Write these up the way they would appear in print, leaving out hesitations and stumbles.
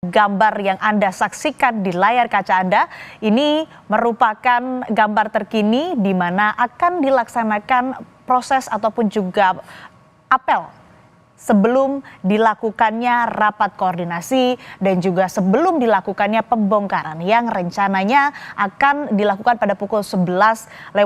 Gambar yang Anda saksikan di layar kaca Anda ini merupakan gambar terkini di mana akan dilaksanakan proses ataupun juga apel sebelum dilakukannya rapat koordinasi dan juga sebelum dilakukannya pembongkaran yang rencananya akan dilakukan pada pukul 11:15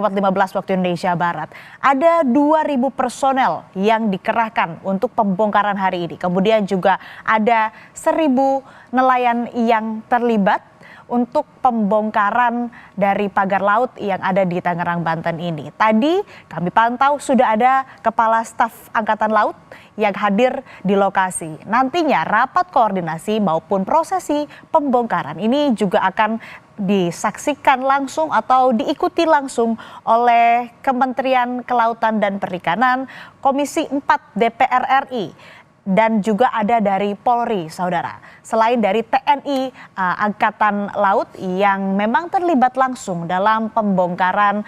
waktu Indonesia Barat. Ada 2.000 personel yang dikerahkan untuk pembongkaran hari ini. Kemudian juga ada 1.000 nelayan yang terlibat untuk pembongkaran dari pagar laut yang ada di Tangerang, Banten ini. Tadi kami pantau sudah ada Kepala Staf Angkatan Laut yang hadir di lokasi. Nantinya rapat koordinasi maupun prosesi pembongkaran ini juga akan disaksikan langsung atau diikuti langsung oleh Kementerian Kelautan dan Perikanan, Komisi 4 DPR RI, dan juga ada dari Polri, saudara. Selain dari TNI Angkatan Laut yang memang terlibat langsung dalam pembongkaran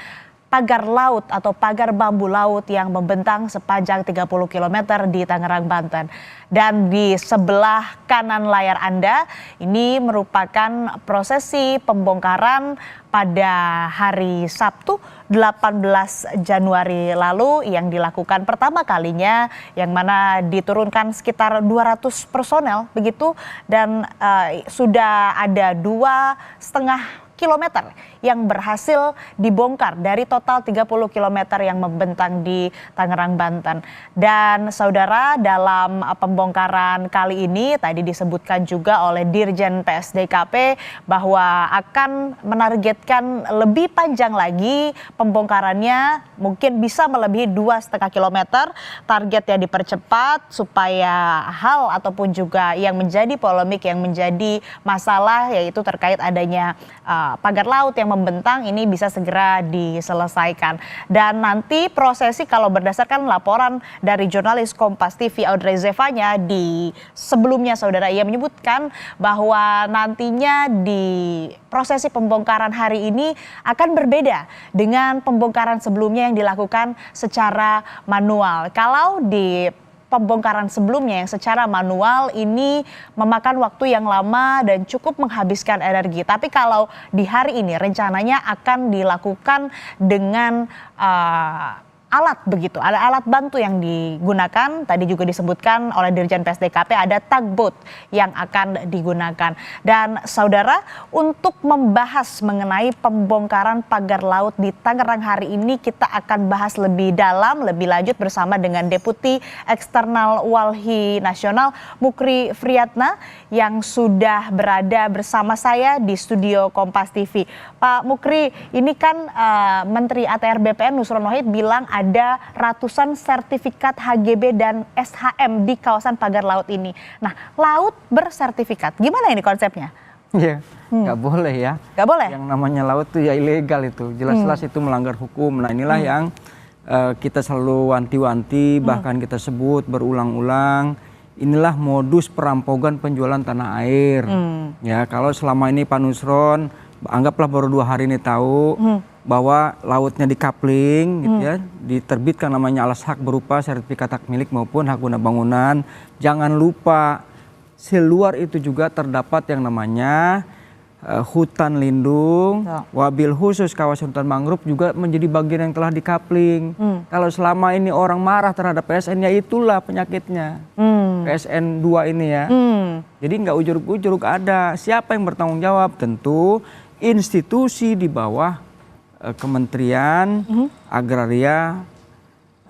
pagar laut atau pagar bambu laut yang membentang sepanjang 30 km di Tangerang, Banten. Dan di sebelah kanan layar Anda ini merupakan prosesi pembongkaran pada hari Sabtu 18 Januari lalu yang dilakukan pertama kalinya, yang mana diturunkan sekitar 200 personel begitu, dan sudah ada 2,5 kilometer yang berhasil dibongkar dari total 30 km yang membentang di Tangerang, Banten. Dan saudara, dalam pembongkaran kali ini tadi disebutkan juga oleh Dirjen PSDKP bahwa akan menargetkan lebih panjang lagi pembongkarannya, mungkin bisa melebihi 2,5 km. Targetnya dipercepat supaya hal ataupun juga yang menjadi polemik, yang menjadi masalah, yaitu terkait adanya pagar laut yang membentang ini bisa segera diselesaikan. Dan nanti prosesi, kalau berdasarkan laporan dari jurnalis Kompas TV Audrey Zevanya di sebelumnya, saudara, ia menyebutkan bahwa nantinya di prosesi pembongkaran hari ini akan berbeda dengan pembongkaran sebelumnya yang dilakukan secara manual. Kalau di pembongkaran sebelumnya yang secara manual ini memakan waktu yang lama dan cukup menghabiskan energi. Tapi kalau di hari ini rencananya akan dilakukan dengan alat begitu, ada alat bantu yang digunakan. Tadi juga disebutkan oleh Dirjen PSDKP ada tugboat yang akan digunakan. Dan saudara, untuk membahas mengenai pembongkaran pagar laut di Tangerang hari ini, kita akan bahas lebih dalam, lebih lanjut bersama dengan Deputi Eksternal Walhi Nasional Mukri Friyatna yang sudah berada bersama saya di studio Kompas TV. Pak Mukri, ini kan Menteri ATR BPN Nusron Wahid bilang ada ratusan sertifikat HGB dan SHM di kawasan pagar laut ini. Nah, laut bersertifikat, gimana ini konsepnya? Iya, nggak boleh ya. Nggak boleh? Yang namanya laut itu ya ilegal itu, jelas-jelas itu melanggar hukum. Nah inilah yang kita selalu wanti-wanti, bahkan kita sebut berulang-ulang. Inilah modus perampogan penjualan tanah air. Ya, kalau selama ini Pak Nusron, anggaplah baru 2 hari ini tahu bahwa lautnya dikapling, gitu ya, diterbitkan namanya alas hak berupa sertifikat hak milik maupun hak guna bangunan. Jangan lupa seluar itu juga terdapat yang namanya hutan lindung, wabil khusus kawasan hutan mangrove juga menjadi bagian yang telah dikapling. Kalau selama ini orang marah terhadap PSN, ya itulah penyakitnya. PSN 2 ini ya. Jadi nggak ujuk-ujuk ada. Siapa yang bertanggung jawab? Tentu institusi di bawah Kementerian Agraria,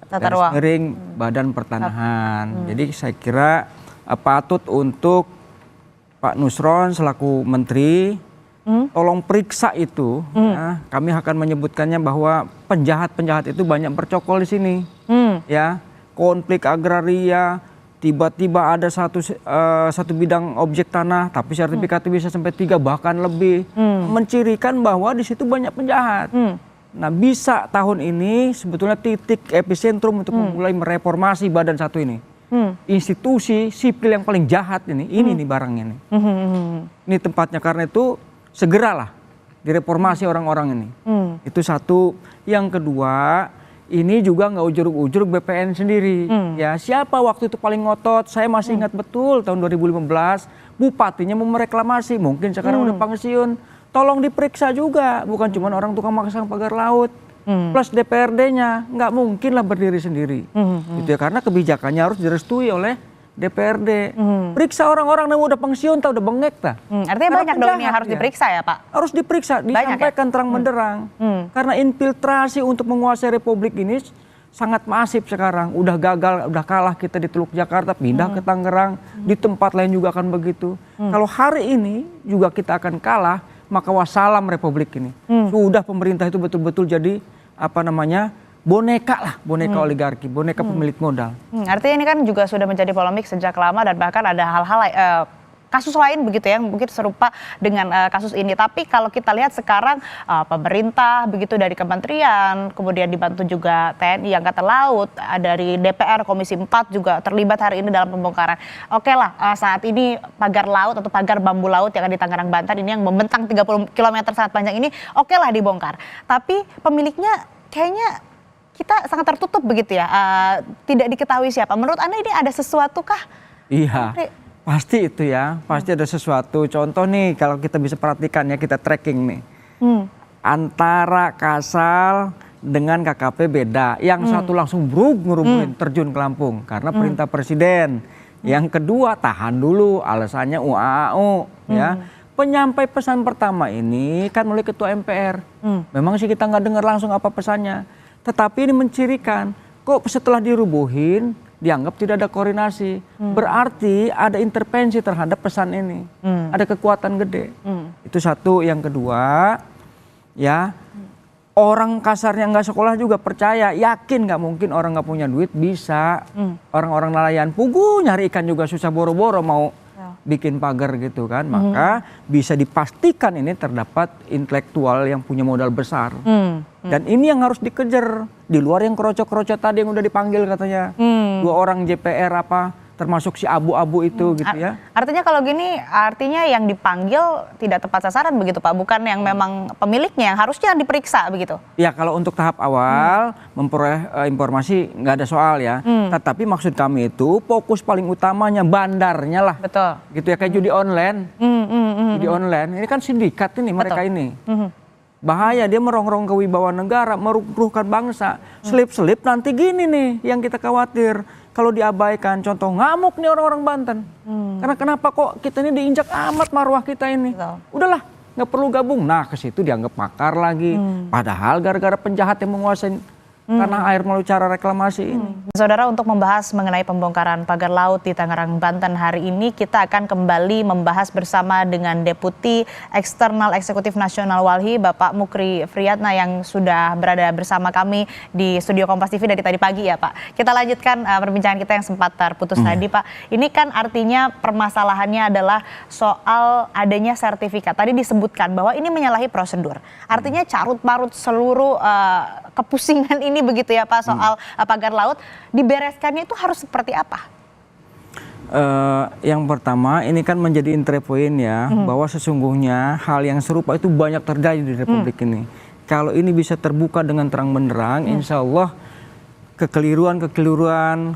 garis miring Badan Pertanahan. Jadi saya kira patut untuk Pak Nusron selaku Menteri tolong periksa itu. Ya. Kami akan menyebutkannya bahwa penjahat-penjahat itu banyak bercokol di sini. Ya, konflik agraria. Tiba-tiba ada satu bidang objek tanah, tapi sertifikatnya bisa sampai 3 bahkan lebih, mencirikan bahwa di situ banyak penjahat. Nah, bisa tahun ini sebetulnya titik epicentrum untuk memulai mereformasi badan satu ini. Institusi sipil yang paling jahat ini nih barangnya nih. Ini tempatnya, karena itu segeralah direformasi orang-orang ini. Itu satu. Yang kedua, ini juga nggak ujuk-ujuk BPN sendiri. Ya, siapa waktu itu paling ngotot? Saya masih ingat betul tahun 2015 bupatinya mau mereklamasi, mungkin sekarang udah pensiun. Tolong diperiksa juga, bukan cuma orang tukang masang pagar laut. Plus DPRD-nya nggak mungkin lah berdiri sendiri. Gitu ya, karena kebijakannya harus direstui oleh DPRD. Periksa orang-orang yang udah pensiun, udah bengek ta. Artinya banyak dong ini yang harus diperiksa ya Pak? Harus diperiksa, disampaikan terang benderang. Karena infiltrasi untuk menguasai Republik ini sangat masif sekarang. Udah gagal, udah kalah kita di Teluk Jakarta, pindah ke Tangerang, di tempat lain juga akan begitu. Kalau hari ini juga kita akan kalah, maka wassalam Republik ini. Sudah pemerintah itu betul-betul jadi boneka lah, boneka oligarki, boneka pemilik modal. Artinya ini kan juga sudah menjadi polemik sejak lama dan bahkan ada hal-hal kasus lain begitu ya, mungkin serupa dengan kasus ini. Tapi kalau kita lihat sekarang pemerintah begitu dari kementerian, kemudian dibantu juga TNI Angkatan Laut, dari DPR Komisi 4 juga terlibat hari ini dalam pembongkaran. Oke lah, saat ini pagar laut atau pagar bambu laut yang ada di Tangerang, Banten ini yang membentang 30 km sangat panjang ini, oke lah dibongkar. Tapi pemiliknya kayaknya kita sangat tertutup begitu ya, tidak diketahui siapa. Menurut Anda ini ada sesuatu kah? Iya, pasti itu ya, pasti ada sesuatu. Contoh nih, kalau kita bisa perhatikan ya, kita tracking nih. Antara Kasal dengan KKP beda. Yang satu langsung ngerubuhin, terjun ke Lampung karena perintah presiden. Yang kedua tahan dulu, alasannya UAAU ya. Penyampai pesan pertama ini kan oleh Ketua MPR. Memang sih kita nggak dengar langsung apa pesannya. Tetapi ini mencirikan, kok setelah dirubuhin dianggap tidak ada koordinasi. Berarti ada intervensi terhadap pesan ini. Ada kekuatan gede. Itu satu. Yang kedua, ya orang kasarnya nggak sekolah juga percaya, yakin nggak mungkin orang nggak punya duit bisa. Orang-orang nelayan pugu nyari ikan juga susah, boro-boro mau bikin pagar gitu kan. Maka bisa dipastikan ini terdapat intelektual yang punya modal besar. Dan ini yang harus dikejar. Di luar yang kerocok-kerocok tadi yang udah dipanggil katanya. 2 orang JPR termasuk si abu-abu itu gitu ya. Artinya kalau gini, artinya yang dipanggil tidak tepat sasaran begitu Pak? Bukan yang memang pemiliknya yang harusnya diperiksa begitu? Ya kalau untuk tahap awal memperoleh informasi nggak ada soal ya. Tetapi maksud kami itu fokus paling utamanya bandarnya lah. Betul. Gitu ya, kayak judi online. Judi online, ini kan sindikat ini mereka ini. Bahaya, dia merongrong kewibawaan negara, merubuhkan bangsa. Selip-selip nanti gini nih yang kita khawatir. Kalau diabaikan, contoh ngamuk nih orang-orang Banten. Karena kenapa kok kita ini diinjak amat marwah kita ini. Udahlah, nggak perlu gabung. Nah ke situ dianggap makar lagi. Padahal gara-gara penjahat yang menguasai tanah air melalui cara reklamasi ini. Saudara, untuk membahas mengenai pembongkaran pagar laut di Tangerang, Banten hari ini, kita akan kembali membahas bersama dengan Deputi Eksternal Eksekutif Nasional Walhi, Bapak Mukri Friyatna yang sudah berada bersama kami di studio Kompas TV dari tadi pagi ya Pak. Kita lanjutkan perbincangan kita yang sempat terputus tadi Pak. Ini kan artinya permasalahannya adalah soal adanya sertifikat. Tadi disebutkan bahwa ini menyalahi prosedur. Artinya carut-marut seluruh kepusingan ini begitu ya Pak soal pagar laut, dibereskannya itu harus seperti apa? Yang pertama ini kan menjadi entry point ya, bahwa sesungguhnya hal yang serupa itu banyak terjadi di Republik ini. Kalau ini bisa terbuka dengan terang benderang, insya Allah kekeliruan,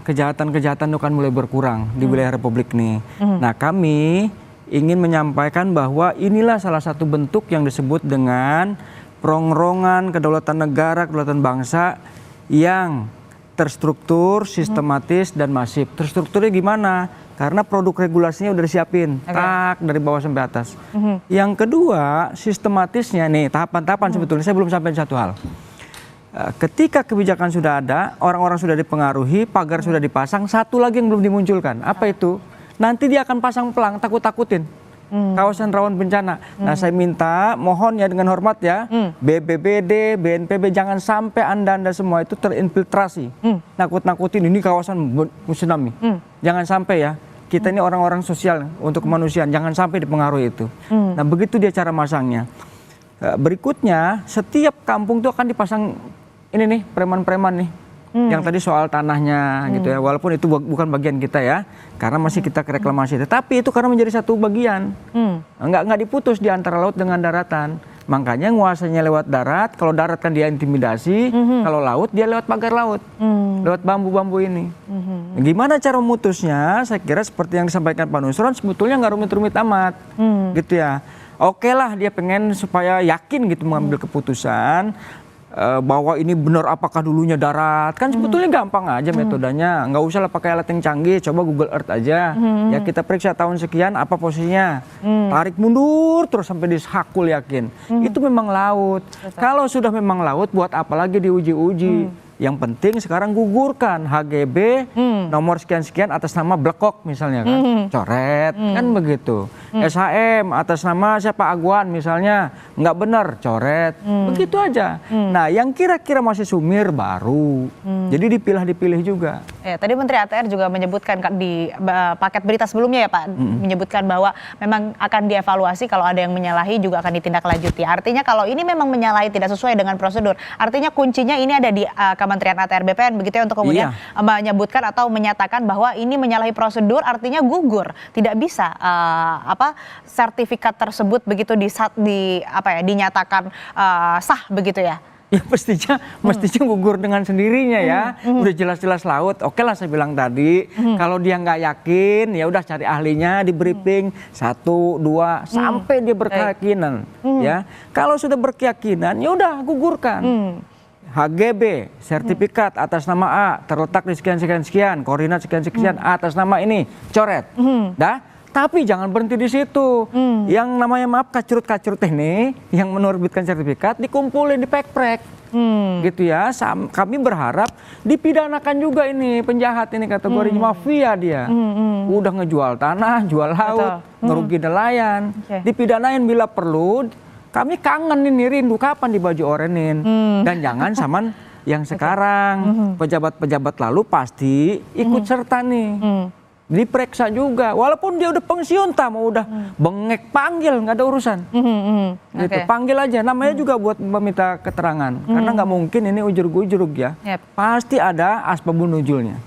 kejahatan-kejahatan itu akan mulai berkurang di wilayah Republik ini. Nah kami ingin menyampaikan bahwa inilah salah satu bentuk yang disebut dengan perongrongan kedaulatan negara, kedaulatan bangsa yang terstruktur, sistematis, dan masif. Terstrukturnya gimana? Karena produk regulasinya udah disiapin, tak dari bawah sampai atas. Yang kedua, sistematisnya nih, tahapan-tahapan sebetulnya saya belum sampai satu hal. Ketika kebijakan sudah ada, orang-orang sudah dipengaruhi, pagar sudah dipasang, satu lagi yang belum dimunculkan. Apa itu? Nanti dia akan pasang pelang, takut-takutin. Kawasan rawan bencana. Nah saya minta, mohon ya dengan hormat ya, BPBD, BNPB jangan sampai anda semua itu terinfiltrasi, nakut-nakutin ini kawasan tsunami. Jangan sampai ya, kita ini orang-orang sosial untuk kemanusiaan, jangan sampai dipengaruhi itu. Nah begitu dia cara masangnya. Berikutnya, setiap kampung itu akan dipasang ini nih preman-preman nih. Yang tadi soal tanahnya gitu ya, walaupun itu bukan bagian kita ya, karena masih kita ke reklamasi. Tetapi itu karena menjadi satu bagian, nggak diputus di antara laut dengan daratan. Makanya nguasanya lewat darat. Kalau darat kan dia intimidasi, kalau laut dia lewat pagar laut, lewat bambu-bambu ini. Gimana cara memutusnya? Saya kira seperti yang disampaikan Pak Nusron, sebetulnya nggak rumit-rumit amat, gitu ya. Oke lah, dia pengen supaya yakin gitu mengambil keputusan. Bahwa ini benar apakah dulunya darat, kan sebetulnya gampang aja metodenya, nggak usah lah pakai alat yang canggih, coba Google Earth aja, ya kita periksa tahun sekian apa posisinya, tarik mundur terus sampai dishakul yakin, itu memang laut. Kalau sudah memang laut, buat apa lagi diuji-uji? Yang penting sekarang gugurkan HGB nomor sekian-sekian atas nama Blekok misalnya kan, coret, kan begitu. SHM atas nama siapa Aguan misalnya, nggak benar, coret, begitu aja. Nah yang kira-kira masih sumir baru, jadi dipilah-dipilih juga. Ya, tadi Menteri ATR juga menyebutkan di paket berita sebelumnya ya Pak, menyebutkan bahwa memang akan dievaluasi kalau ada yang menyalahi juga akan ditindaklanjuti. Artinya kalau ini memang menyalahi tidak sesuai dengan prosedur, artinya kuncinya ini ada di Kementerian ATR BPN begitu ya, untuk kemudian menyebutkan atau menyatakan bahwa ini menyalahi prosedur, artinya gugur, tidak bisa sertifikat tersebut begitu dinyatakan sah begitu ya. Ya mestinya gugur dengan sendirinya ya. Udah jelas-jelas laut. Oke lah saya bilang tadi, kalau dia nggak yakin ya udah cari ahlinya, di briefing 1, 2 sampai dia berkeyakinan. Ya, kalau sudah berkeyakinan ya udah gugurkan. HGB, sertifikat atas nama A, terletak di sekian-sekian-sekian, koordinat sekian-sekian, atas nama ini, coret. Dah, tapi jangan berhenti di situ. Yang namanya maaf kacrut-kacrut ini, yang menerbitkan sertifikat, dikumpulin di pek-prek. Gitu ya, kami berharap dipidanakan juga ini, penjahat ini kategori mafia dia. Udah ngejual tanah, jual laut, ngerugi nelayan. Dipidanain bila perlu. Kami kangen ini, rindu kapan dibaju orenin. Dan jangan sama yang sekarang. Pejabat-pejabat lalu pasti ikut serta nih. Diperiksa juga. Walaupun dia udah pensiun, mau udah bengek, panggil, nggak ada urusan. Gitu, panggil aja. Namanya juga buat meminta keterangan. Karena nggak mungkin ini ujug-ujug ya. Pasti ada asbabun nuzulnya.